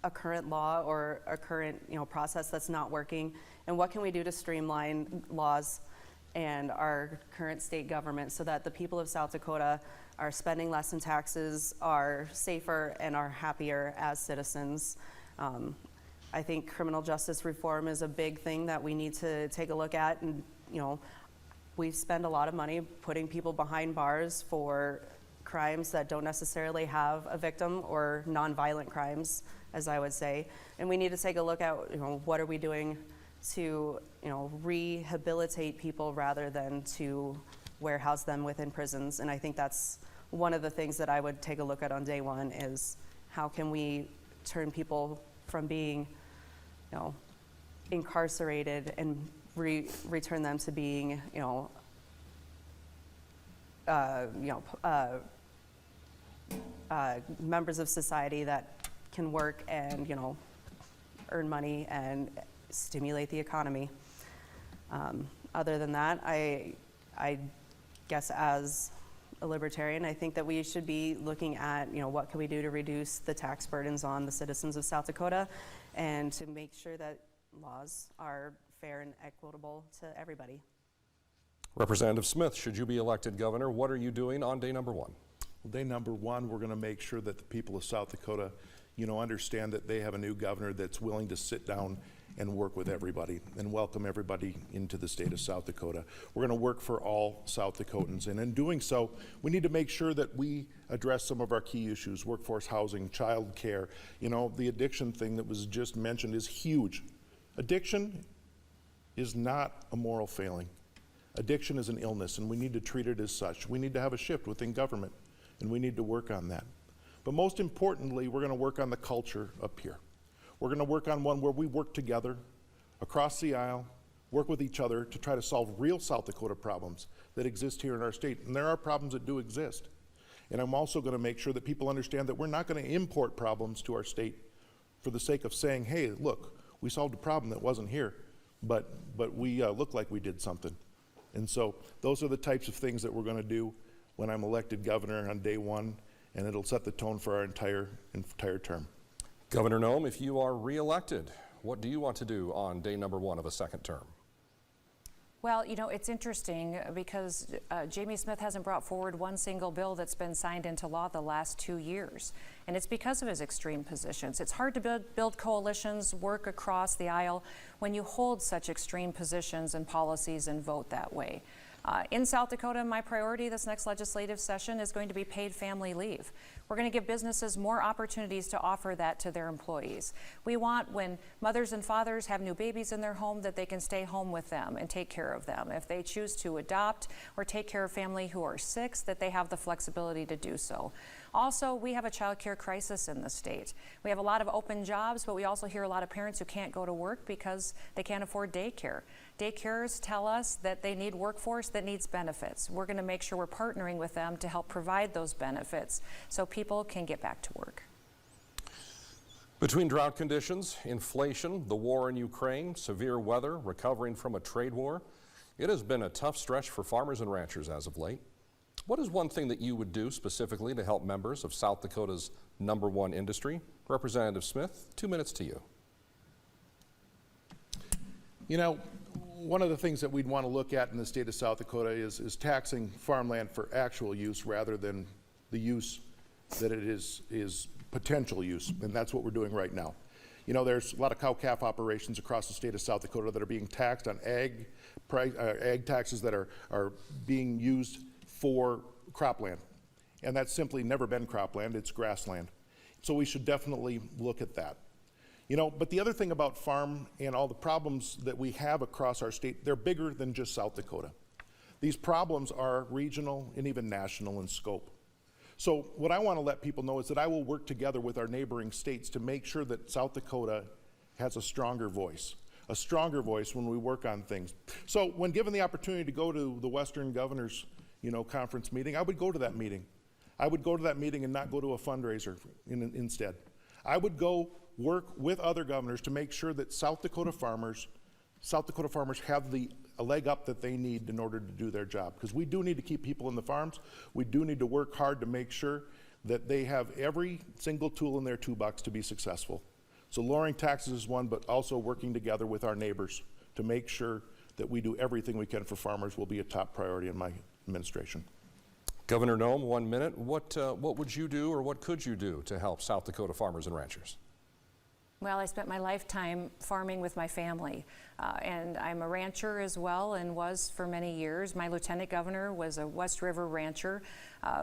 a current law or a current, process that's not working? And what can we do to streamline laws and our current state government so that the people of South Dakota are spending less in taxes, are safer, and are happier as citizens? I think criminal justice reform is a big thing that we need to take a look at. And we spend a lot of money putting people behind bars for crimes that don't necessarily have a victim, or nonviolent crimes, as I would say. And we need to take a look at what are we doing to rehabilitate people rather than to warehouse them within prisons. And I think that's one of the things that I would take a look at on day 1 is how can we turn people from being incarcerated and return them to being members of society that can work and earn money and stimulate the economy. Other than that, I guess as a libertarian, I think that we should be looking at what can we do to reduce the tax burdens on the citizens of South Dakota and to make sure that laws are fair and equitable to everybody. Representative Smith, should you be elected governor, what are you doing on day number 1? Well, day number 1, we're going to make sure that the people of South Dakota, understand that they have a new governor that's willing to sit down and work with everybody and welcome everybody into the state of South Dakota. We're going to work for all South Dakotans, and in doing so, we need to make sure that we address some of our key issues: workforce housing, child care. The addiction thing that was just mentioned is huge. Addiction is not a moral failing. Addiction is an illness, and we need to treat it as such. We need to have a shift within government, and we need to work on that. But most importantly, we're going to work on the culture up here. We're going to work on one where we work together across the aisle, work with each other to try to solve real South Dakota problems that exist here in our state. And there are problems that do exist. And I'm also going to make sure that people understand that we're not going to import problems to our state for the sake of saying, hey, look, we solved a problem that wasn't here, but we look like we did something. And so those are the types of things that we're going to do when I'm elected governor on day 1, and it'll set the tone for our entire term. Governor Noem, if you are re-elected, what do you want to do on day number 1 of a second term? Well, it's interesting because Jamie Smith hasn't brought forward one single bill that's been signed into law the last 2 years. And it's because of his extreme positions. It's hard to build coalitions, work across the aisle when you hold such extreme positions and policies and vote that way. In South Dakota, my priority this next legislative session is going to be paid family leave. We're going to give businesses more opportunities to offer that to their employees. We want, when mothers and fathers have new babies in their home, that they can stay home with them and take care of them. If they choose to adopt or take care of family who are sick, that they have the flexibility to do so. Also, we have a child care crisis in the state. We have a lot of open jobs, but we also hear a lot of parents who can't go to work because they can't afford daycare. Daycares tell us that they need workforce that needs benefits. We're going to make sure we're partnering with them to help provide those benefits so people can get back to work. Between drought conditions, inflation, the war in Ukraine, severe weather, recovering from a trade war, it has been a tough stretch for farmers and ranchers as of late. What is one thing that you would do specifically to help members of South Dakota's #1 industry? Representative Smith, 2 minutes to you. You know, one of the things that we'd want to look at in the state of South Dakota is taxing farmland for actual use rather than the use that it is potential use, and that's what we're doing right now. You know, there's a lot of cow-calf operations across the state of South Dakota that are being taxed on ag taxes that are being used for cropland, and that's simply never been cropland, it's grassland. So we should definitely look at that. You know, but the other thing about farm and all the problems that we have across our state, they're bigger than just South Dakota. These problems are regional and even national in scope. So what I want to let people know is that I will work together with our neighboring states to make sure that South Dakota has a stronger voice when we work on things. So when given the opportunity to go to the Western Governors, Conference meeting, I would go to that meeting. I would go to that meeting and not go to a fundraiser instead. I would go work with other governors to make sure that South Dakota farmers have a leg up that they need in order to do their job. Because we do need to keep people in the farms. We do need to work hard to make sure that they have every single tool in their toolbox to be successful. So lowering taxes is one, but also working together with our neighbors to make sure that we do everything we can for farmers will be a top priority in my administration. Governor Noem, 1 minute. What would you do or what could you do to help South Dakota farmers and ranchers? Well, I spent my lifetime farming with my family, and I'm a rancher as well and was for many years. My lieutenant governor was a West River rancher.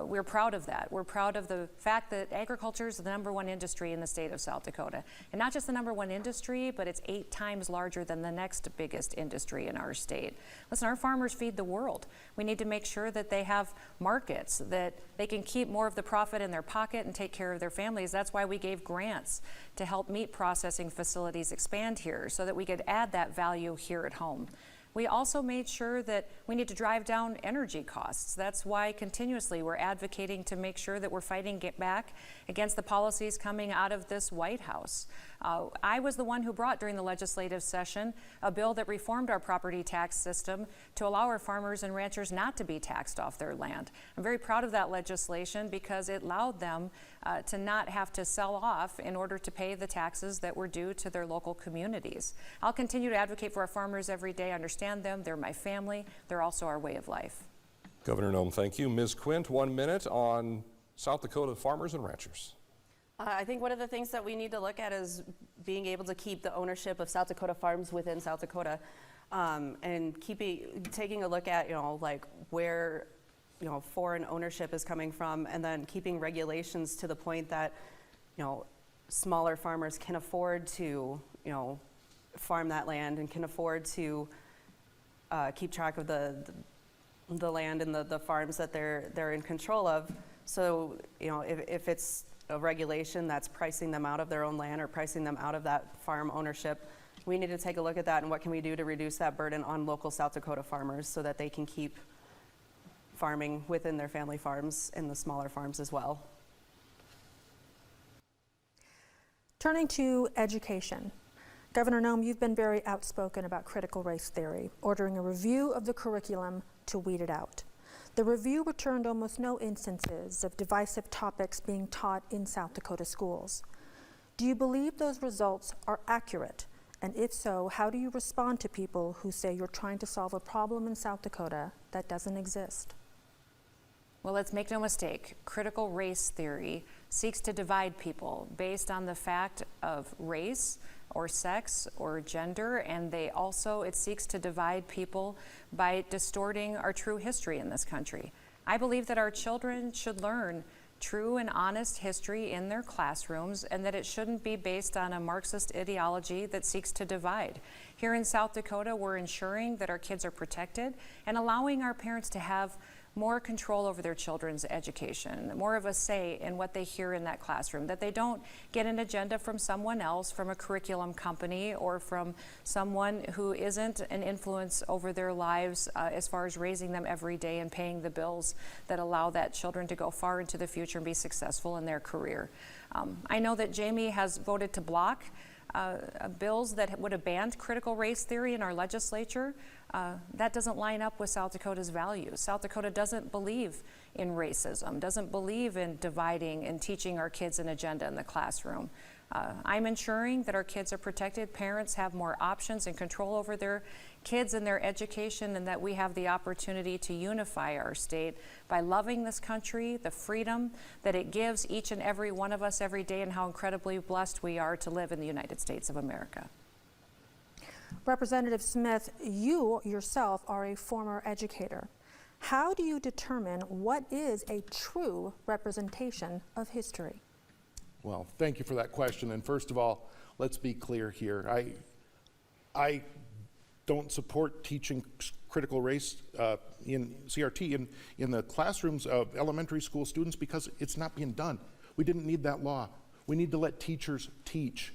We're proud of that. We're proud of the fact that agriculture is the #1 industry in the state of South Dakota. And not just the #1 industry, but it's 8 times larger than the next biggest industry in our state. Listen, our farmers feed the world. We need to make sure that they have markets, that they can keep more of the profit in their pocket and take care of their families. That's why we gave grants to help meat processing facilities expand here so that we could add that value here at home. We also made sure that we need to drive down energy costs. That's why continuously we're advocating to make sure that we're fighting back against the policies coming out of this White House. I was the one who brought during the legislative session a bill that reformed our property tax system to allow our farmers and ranchers not to be taxed off their land. I'm very proud of that legislation because it allowed them to not have to sell off in order to pay the taxes that were due to their local communities. I'll continue to advocate for our farmers every day. I understand them. They're my family. They're also our way of life. Governor Noem, thank you. Ms. Quint, 1 minute on South Dakota farmers and ranchers. I think one of the things that we need to look at is being able to keep the ownership of South Dakota farms within South Dakota, and taking a look at where foreign ownership is coming from, and then keeping regulations to the point that smaller farmers can afford to farm that land and can afford to keep track of the land and the farms that they're in control of. So if it's a regulation that's pricing them out of their own land or pricing them out of that farm ownership, we need to take a look at that and what can we do to reduce that burden on local South Dakota farmers so that they can keep farming within their family farms and the smaller farms as well. Turning to education. Governor Noem, you've been very outspoken about critical race theory, ordering a review of the curriculum to weed it out. The review returned almost no instances of divisive topics being taught in South Dakota schools. Do you believe those results are accurate? And if so, how do you respond to people who say you're trying to solve a problem in South Dakota that doesn't exist? Well, let's make no mistake, critical race theory seeks to divide people based on the fact of race or sex or gender, and it seeks to divide people by distorting our true history in this country. I believe that our children should learn true and honest history in their classrooms, and that it shouldn't be based on a Marxist ideology that seeks to divide. Here in South Dakota, we're ensuring that our kids are protected and allowing our parents to have more control over their children's education, more of a say in what they hear in that classroom, that they don't get an agenda from someone else, from a curriculum company, or from someone who isn't an influence over their lives as far as raising them every day and paying the bills that allow that children to go far into the future and be successful in their career. I know that Jamie has voted to block bills that would have banned critical race theory in our legislature. That doesn't line up with South Dakota's values. South Dakota doesn't believe in racism, doesn't believe in dividing and teaching our kids an agenda in the classroom. I'm ensuring that our kids are protected, parents have more options and control over their kids and their education, and that we have the opportunity to unify our state by loving this country, the freedom that it gives each and every one of us every day, and how incredibly blessed we are to live in the United States of America. Representative Smith, you yourself are a former educator. How do you determine what is a true representation of history? Well, thank you for that question. And first of all, let's be clear here. I don't support teaching critical race in CRT in the classrooms of elementary school students because it's not being done. We didn't need that law. We need to let teachers teach.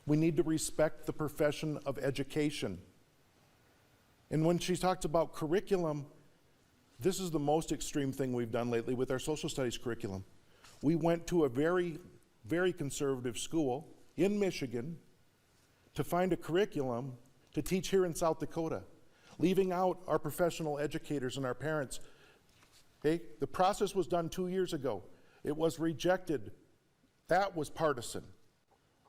We need to respect the profession of education. And when she talks about curriculum, this is the most extreme thing we've done lately with our social studies curriculum. We went to a very, very conservative school in Michigan to find a curriculum to teach here in South Dakota, leaving out our professional educators and our parents. Okay? The process was done 2 years ago. It was rejected. That was partisan.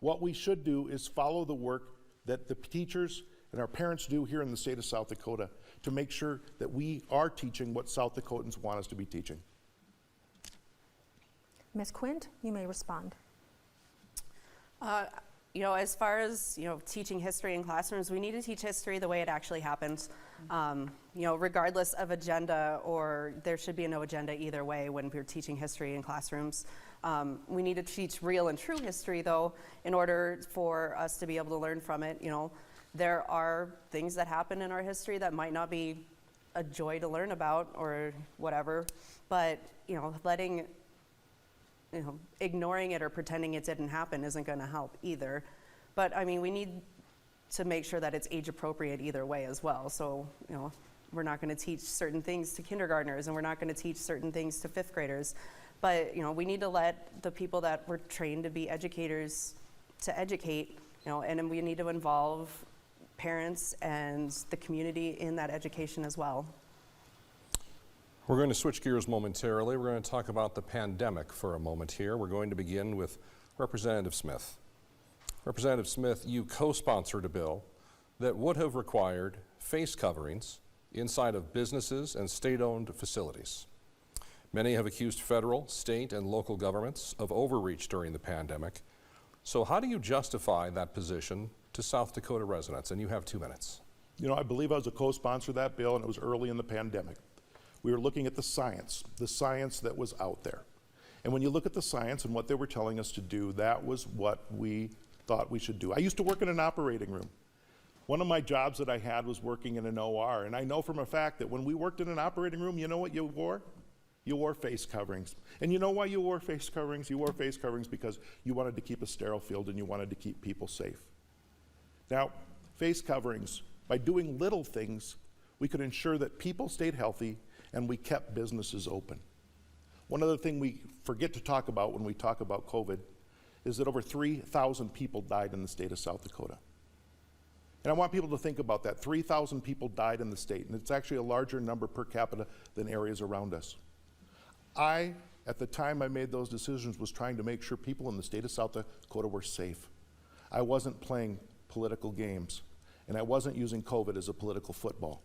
What we should do is follow the work that the teachers and our parents do here in the state of South Dakota to make sure that we are teaching what South Dakotans want us to be teaching. Ms. Quint, you may respond. You know, as far as, teaching history in classrooms, we need to teach history the way it actually happened. Regardless of agenda, or there should be no agenda either way when we're teaching history in classrooms. We need to teach real and true history, though, in order for us to be able to learn from it. There are things that happen in our history that might not be a joy to learn about or whatever, but, ignoring it or pretending it didn't happen isn't going to help either. But I mean, we need to make sure that it's age appropriate either way as well. So, we're not going to teach certain things to kindergartners and we're not going to teach certain things to fifth graders. But, we need to let the people that were trained to be educators to educate, and then we need to involve parents and the community in that education as well. We're going to switch gears momentarily. We're going to talk about the pandemic for a moment here. We're going to begin with Representative Smith. Representative Smith, you co-sponsored a bill that would have required face coverings inside of businesses and state-owned facilities. Many have accused federal, state, and local governments of overreach during the pandemic. So how do you justify that position to South Dakota residents? And you have 2 minutes. I believe I was a co-sponsor of that bill, and it was early in the pandemic. We were looking at the science that was out there. And when you look at the science and what they were telling us to do, that was what we thought we should do. I used to work in an operating room. One of my jobs that I had was working in an OR, and I know from a fact that when we worked in an operating room, you know what you wore? You wore face coverings. And you know why you wore face coverings? You wore face coverings because you wanted to keep a sterile field and you wanted to keep people safe. Now, face coverings, by doing little things, we could ensure that people stayed healthy and we kept businesses open. One other thing we forget to talk about when we talk about COVID is that over 3,000 people died in the state of South Dakota. And I want people to think about that. 3,000 people died in the state, and it's actually a larger number per capita than areas around us. At the time I made those decisions, was trying to make sure people in the state of South Dakota were safe. I wasn't playing political games, and I wasn't using COVID as a political football.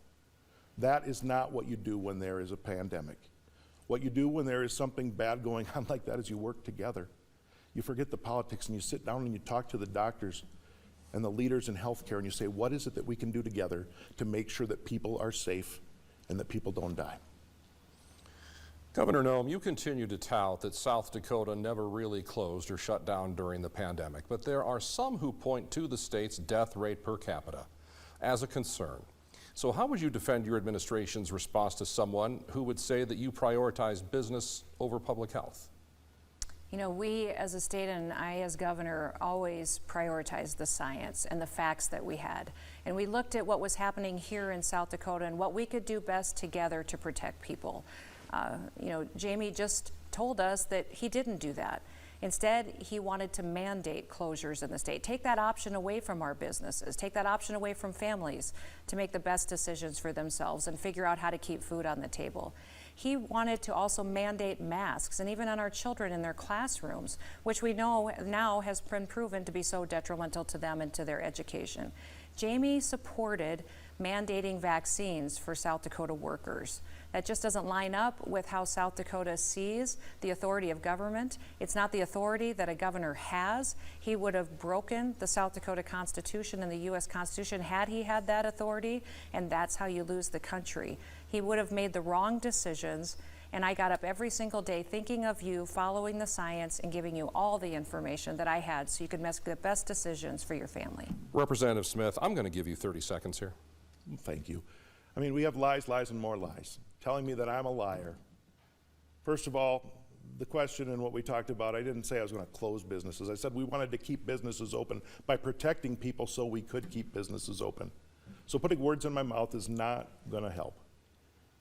That is not what you do when there is a pandemic. What you do when there is something bad going on like that is you work together. You forget the politics and you sit down and you talk to the doctors and the leaders in healthcare and you say, what is it that we can do together to make sure that people are safe and that people don't die? Governor Noem, you continue to tout that South Dakota never really closed or shut down during the pandemic, but there are some who point to the state's death rate per capita as a concern. So how would you defend your administration's response to someone who would say that you prioritize business over public health? We as a state and I as governor always prioritized the science and the facts that we had. And we looked at what was happening here in South Dakota and what we could do best together to protect people. Jamie just told us that he didn't do that. Instead, he wanted to mandate closures in the state. Take that option away from our businesses. Take that option away from families to make the best decisions for themselves and figure out how to keep food on the table. He wanted to also mandate masks, and even on our children in their classrooms, which we know now has been proven to be so detrimental to them and to their education. Jamie supported mandating vaccines for South Dakota workers. That just doesn't line up with how South Dakota sees the authority of government. It's not the authority that a governor has. He would have broken the South Dakota Constitution and the U.S. Constitution had he had that authority, and that's how you lose the country. He would have made the wrong decisions, and I got up every single day thinking of you, following the science, and giving you all the information that I had so you could make the best decisions for your family. Representative Smith, I'm going to give you 30 seconds here. Thank you. I mean, we have lies, lies, and more lies, telling me that I'm a liar. First of all, the question and what we talked about, I didn't say I was going to close businesses. I said we wanted to keep businesses open by protecting people so we could keep businesses open. So putting words in my mouth is not going to help.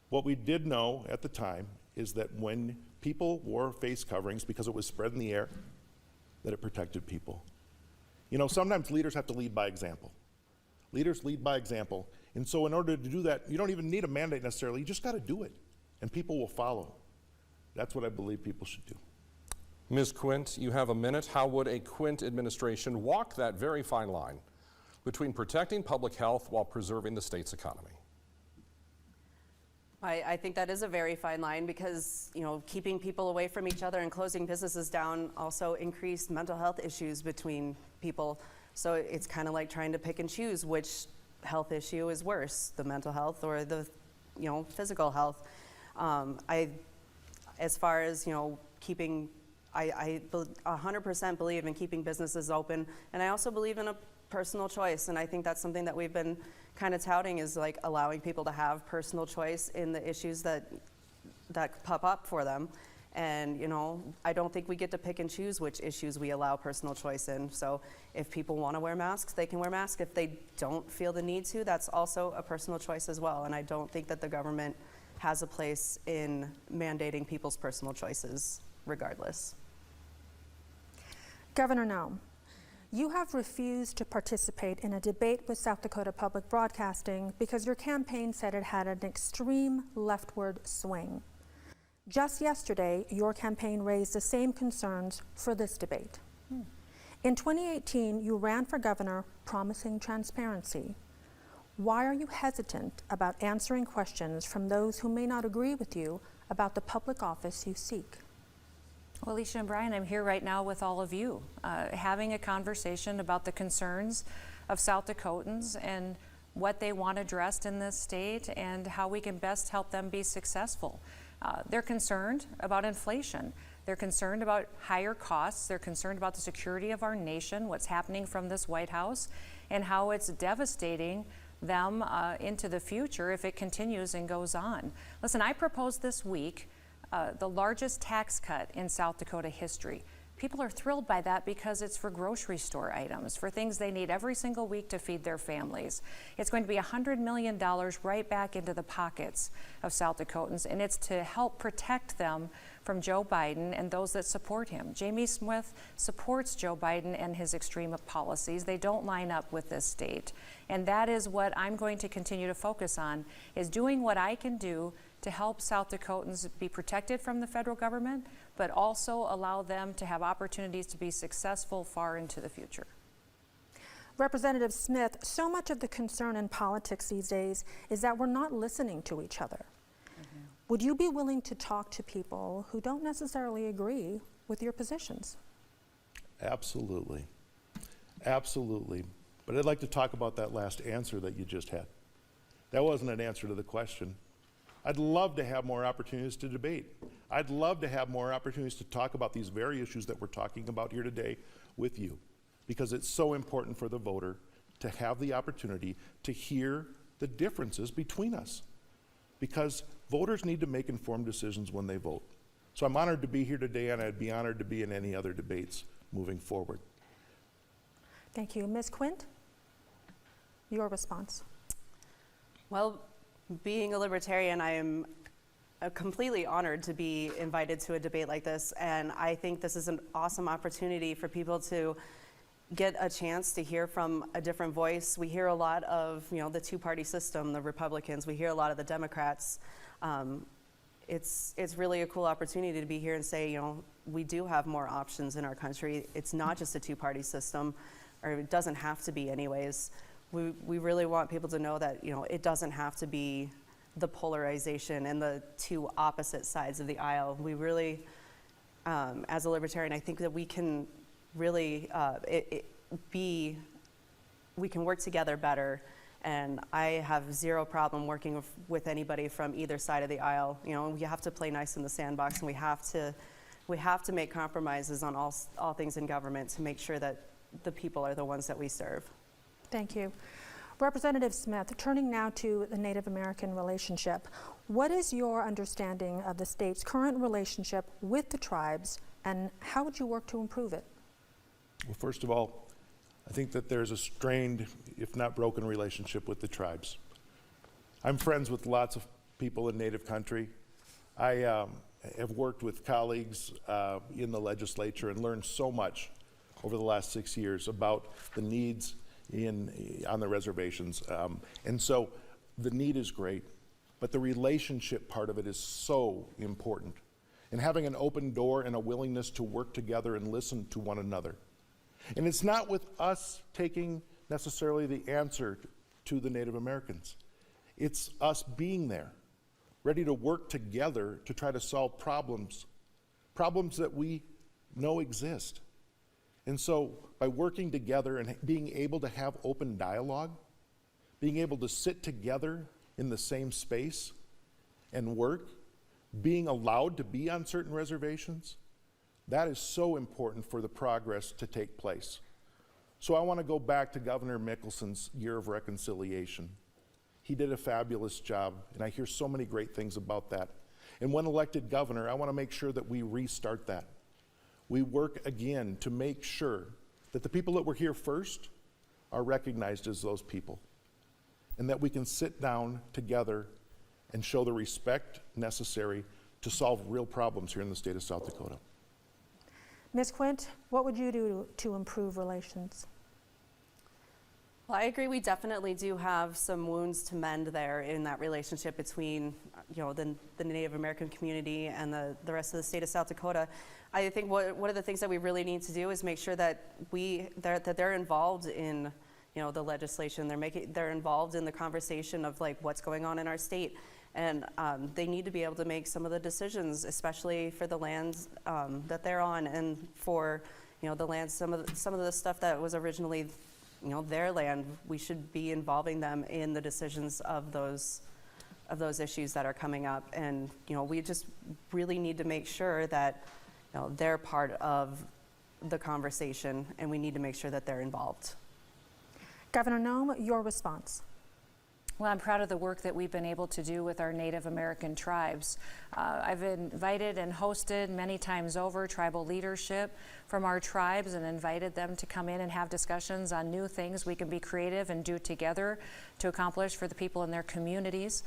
What we did know at the time is that when people wore face coverings because it was spread in the air, that it protected people. You know, sometimes leaders have to lead by example. Leaders lead by example. And so in order to do that, you don't even need a mandate necessarily, you just got to do it, and people will follow. That's what I believe people should do. Ms. Quint, you have a minute. How would a Quint administration walk that very fine line between protecting public health while preserving the state's economy? I think that is a very fine line because, you know, keeping people away from each other and closing businesses down also increased mental health issues between people. So it's kind of like trying to pick and choose which health issue is worse, the mental health or the, you know, physical health. As far as, you know, keeping, I 100% believe in keeping businesses open, and I also believe in a personal choice, and I think that's something that we've been kind of touting is like allowing people to have personal choice in the issues that pop up for them. And, you know, I don't think we get to pick and choose which issues we allow personal choice in. So if people want to wear masks, they can wear masks. If they don't feel the need to, that's also a personal choice as well. And I don't think that the government has a place in mandating people's personal choices regardless. Governor Noem, you have refused to participate in a debate with South Dakota Public Broadcasting because your campaign said it had an extreme leftward swing. Just yesterday, your campaign raised the same concerns for this debate. In 2018, you ran for governor promising transparency. Why are you hesitant about answering questions from those who may not agree with you about the public office you seek? Well, Alicia and Brian, I'm here right now with all of you, having a conversation about the concerns of South Dakotans and what they want addressed in this state and how we can best help them be successful. They're concerned about inflation. They're concerned about higher costs. They're concerned about the security of our nation, what's happening from this White House, and how it's devastating them into the future if it continues and goes on. Listen, I proposed this week the largest tax cut in South Dakota history. People are thrilled by that because it's for grocery store items, for things they need every single week to feed their families. It's going to be $100 million right back into the pockets of South Dakotans, and it's to help protect them from Joe Biden and those that support him. Jamie Smith supports Joe Biden and his extreme policies. They don't line up with this state. And that is what I'm going to continue to focus on, is doing what I can do to help South Dakotans be protected from the federal government, but also allow them to have opportunities to be successful far into the future. Representative Smith, so much of the concern in politics these days is that we're not listening to each other. Would you be willing to talk to people who don't necessarily agree with your positions? Absolutely. Absolutely. But I'd like to talk about that last answer that you just had. That wasn't an answer to the question. I'd love to have more opportunities to debate. I'd love to have more opportunities to talk about these very issues that we're talking about here today with you, because it's so important for the voter to have the opportunity to hear the differences between us, because voters need to make informed decisions when they vote. So I'm honored to be here today, and I'd be honored to be in any other debates moving forward. Thank you. Ms. Quint, your response. Well, being a libertarian, I am completely honored to be invited to a debate like this, and I think this is an awesome opportunity for people to get a chance to hear from a different voice. We hear a lot of, you know, the two-party system, the Republicans. We hear a lot of the Democrats. it's really a cool opportunity to be here and say, we do have more options in our country. It's not just a two-party system, or it doesn't have to be anyways. We really want people to know that, it doesn't have to be the polarization and the two opposite sides of the aisle. We really, as a libertarian, I think that we can really we can work together better. And I have zero problem working with anybody from either side of the aisle. We have to play nice in the sandbox, and we have to make compromises on all things in government to make sure that the people are the ones that we serve. Thank you. Representative Smith, turning now to the Native American relationship, what is your understanding of the state's current relationship with the tribes, and how would you work to improve it? Well, first of all, I think that there's a strained, if not broken, relationship with the tribes. I'm friends with lots of people in Native country. I have worked with colleagues in the legislature and learned so much over the last 6 years about the needs on the reservations. And so the need is great, but the relationship part of it is so important. And having an open door and a willingness to work together and listen to one another. And it's not with us taking necessarily the answer to the Native Americans. It's us being there, ready to work together to try to solve problems that we know exist. And so by working together and being able to have open dialogue, being able to sit together in the same space and work, being allowed to be on certain reservations, that is so important for the progress to take place. So I want to go back to Governor Mickelson's year of reconciliation. He did a fabulous job, and I hear so many great things about that. And when elected governor, I want to make sure that we restart that. We work again to make sure that the people that were here first are recognized as those people, and that we can sit down together and show the respect necessary to solve real problems here in the state of South Dakota. Ms. Quint, what would you do to improve relations? Well, I agree. We definitely do have some wounds to mend there in that relationship between, the Native American community and the rest of the state of South Dakota. I think one of the things that we really need to do is make sure that they're involved in, the legislation. They're involved in the conversation of what's going on in our state. And they need to be able to make some of the decisions, especially for the lands that they're on, and for the lands, some of the stuff that was originally their land. We should be involving them in the decisions of those issues that are coming up, and we just really need to make sure that they're part of the conversation, and we need to make sure that they're involved. Governor Noem, your response. Well, I'm proud of the work that we've been able to do with our Native American tribes. I've invited and hosted many times over tribal leadership from our tribes and invited them to come in and have discussions on new things we can be creative and do together to accomplish for the people in their communities.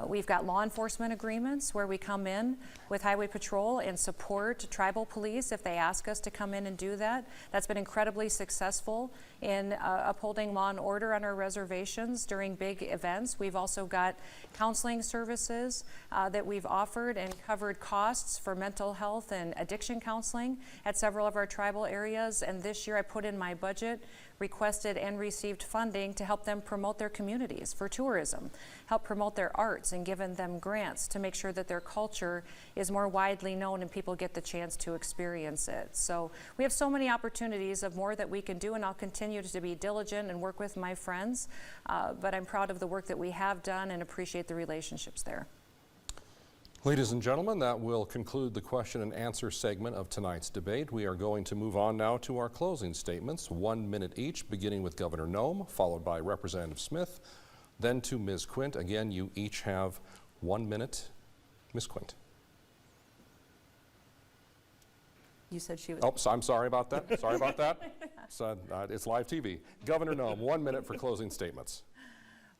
We've got law enforcement agreements where we come in with Highway Patrol and support tribal police if they ask us to come in and do that. That's been incredibly successful in upholding law and order on our reservations during big events. We've also got counseling services that we've offered and covered costs for mental health and addiction counseling at several of our tribal areas. And this year I put in my budget, requested and received funding to help them promote their communities for tourism, help promote their arts, and given them grants to make sure that their culture is more widely known and people get the chance to experience it. So we have so many opportunities of more that we can do, and I'll continue to be diligent and work with my friends, but I'm proud of the work that we have done and appreciate the relationships there. Ladies and gentlemen, that will conclude the question and answer segment of tonight's debate. We are going to move on now to our closing statements, 1 minute each, beginning with Governor Noem, followed by Representative Smith, then to Ms. Quint. Again, you each have 1 minute. Ms. Quint. You said she was... Oh, so I'm sorry about that. Sorry about that. So, it's live TV. Governor Noem, 1 minute for closing statements.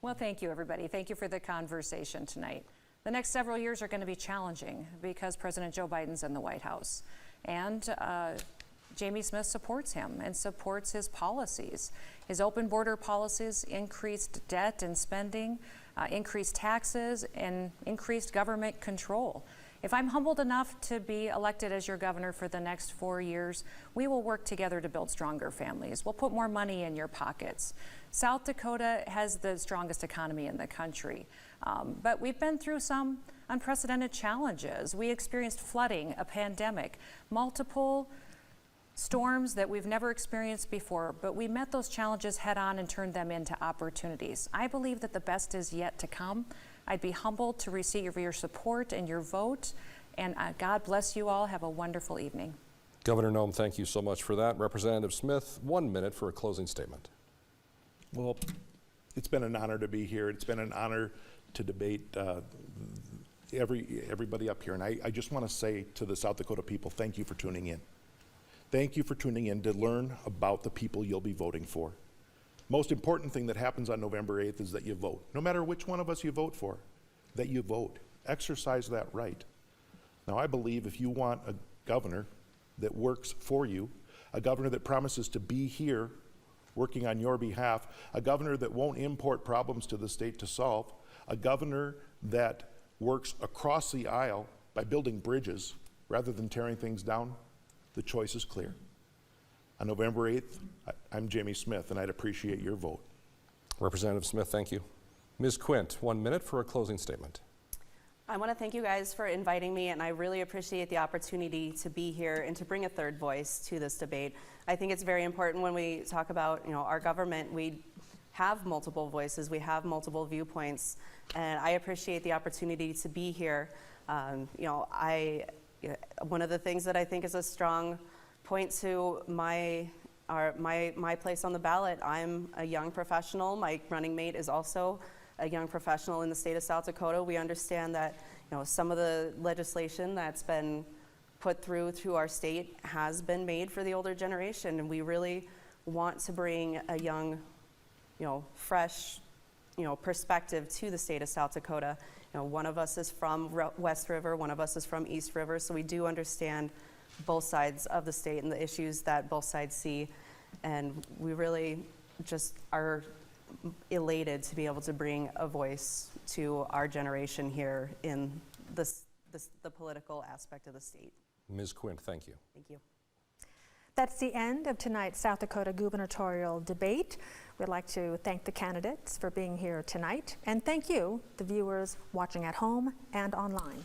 Well, thank you, everybody. Thank you for the conversation tonight. The next several years are going to be challenging because President Joe Biden's in the White House. And Jamie Smith supports him and supports his policies. His open border policies, increased debt and spending, increased taxes, and increased government control. If I'm humbled enough to be elected as your governor for the next 4 years, we will work together to build stronger families. We'll put more money in your pockets. South Dakota has the strongest economy in the country, but we've been through some unprecedented challenges. We experienced flooding, a pandemic, multiple storms that we've never experienced before, but we met those challenges head on and turned them into opportunities. I believe that the best is yet to come. I'd be humbled to receive your support and your vote, and God bless you all. Have a wonderful evening. Governor Noem, thank you so much for that. Representative Smith, 1 minute for a closing statement. Well, it's been an honor to be here. It's been an honor to debate everybody up here. And I just want to say to the South Dakota people, thank you for tuning in. Thank you for tuning in to learn about the people you'll be voting for. Most important thing that happens on November 8th is that you vote. No matter which one of us you vote for, that you vote. Exercise that right. Now, I believe if you want a governor that works for you, a governor that promises to be here working on your behalf, a governor that won't import problems to the state to solve, a governor that works across the aisle by building bridges rather than tearing things down, the choice is clear. On November 8th, I'm Jamie Smith, and I'd appreciate your vote. Representative Smith, thank you. Ms. Quint, 1 minute for a closing statement. I want to thank you guys for inviting me, and I really appreciate the opportunity to be here and to bring a third voice to this debate. I think it's very important when we talk about, our government. We have multiple voices, we have multiple viewpoints, and I appreciate the opportunity to be here. One of the things that I think is a strong point to my place on the ballot, I'm a young professional. My running mate is also a young professional in the state of South Dakota. We understand that some of the legislation that's been put through our state has been made for the older generation, and we really want to bring a young, fresh, perspective to the state of South Dakota. One of us is from West River, one of us is from East River, so we do understand both sides of the state and the issues that both sides see, and we really just are elated to be able to bring a voice to our generation here in the political aspect of the state. Ms. Quint, thank you. Thank you. That's the end of tonight's South Dakota gubernatorial debate. We'd like to thank the candidates for being here tonight, and thank you, the viewers watching at home and online.